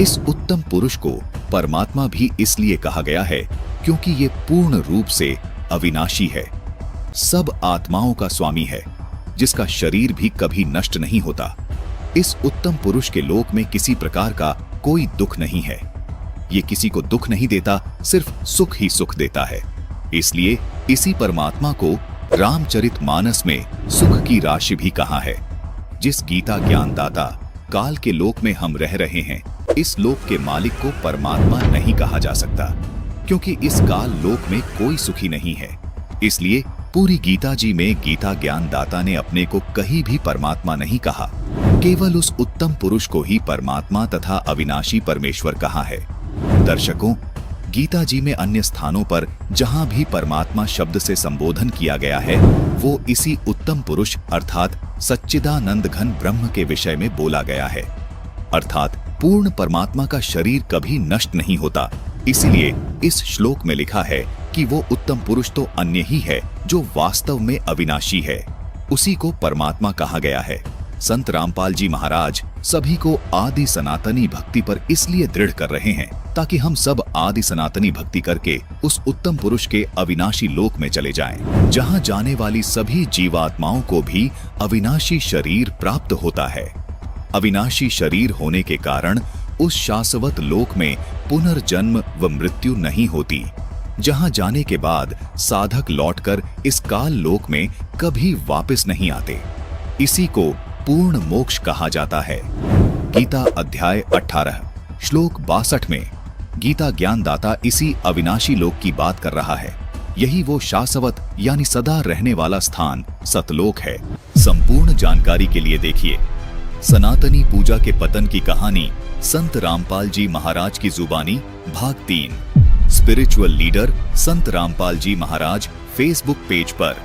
इस उत्तम पुरुष को परमात्मा भी इसलिए कहा गया है क्योंकि ये पूर्ण रूप से अविनाशी है, सब आत्माओं का स्वामी है, जिसका शरीर भी कभी नष्ट नहीं होता। इस उत्तम पुरुष के लोक में किसी प्रकार का कोई दुख नहीं है। ये किसी को दुख नहीं देता, सिर्फ सुख ही सुख देता है। इसलिए इसी परमात्मा को रामचरितमानस में सुख की राशि भी कहा है। जिस गीता ज्ञानदाता काल के लोक में हम रह रहे हैं, इस लोक के मालिक को परमात्मा नहीं कहा जा सकता, क्योंकि इस काल लोक में कोई सुखी नहीं है। इसलिए पूरी गीता जी में गीता ज्ञानदाता ने अपने को कहीं भी परमात्मा नहीं कहा, केवल उस उत्तम पुरुष को ही परमात्मा तथा अविनाशी परमेश्वर कहा है। दर्शकों, गीता जी में अन्य स्थानों पर जहां भी परमात्मा शब्द से संबोधन किया गया है, वो इसी उत्तम पुरुष अर्थात सच्चिदानंद घन ब्रह्म के विषय में बोला गया है। अर्थात पूर्ण परमात्मा का शरीर कभी नष्ट नहीं होता। इसीलिए इस श्लोक में लिखा है कि वो उत्तम पुरुष तो अन्य ही है जो वास्तव में अविनाशी है, उसी को परमात्मा कहा गया है। संत रामपाल जी महाराज सभी को आदि सनातनी भक्ति पर इसलिए दृढ़ कर रहे हैं ताकि हम सब आदि सनातनी भक्ति करके उस उत्तम पुरुष के अविनाशी लोक में चले जाएं, जहां जाने वाली सभी जीवात्माओं को भी अविनाशी शरीर प्राप्त होता है। अविनाशी शरीर होने के कारण उस शाश्वत लोक में पुनर्जन्म व मृत्यु नहीं होती, जहां जाने के बाद साधक लौटकर इस काल लोक में कभी वापस नहीं आते। इसी को पूर्ण मोक्ष कहा जाता है। गीता अध्याय 18 श्लोक 62 में गीता ज्ञानदाता इसी अविनाशी लोक की बात कर रहा है। यही वो शाश्वत यानी सदा रहने वाला स्थान सतलोक है। संपूर्ण जानकारी के लिए देखिए सनातनी पूजा के पतन की कहानी संत रामपाल जी महाराज की जुबानी भाग 3। स्पिरिचुअल लीडर संत रामपाल जी महाराज फेसबुक पेज पर।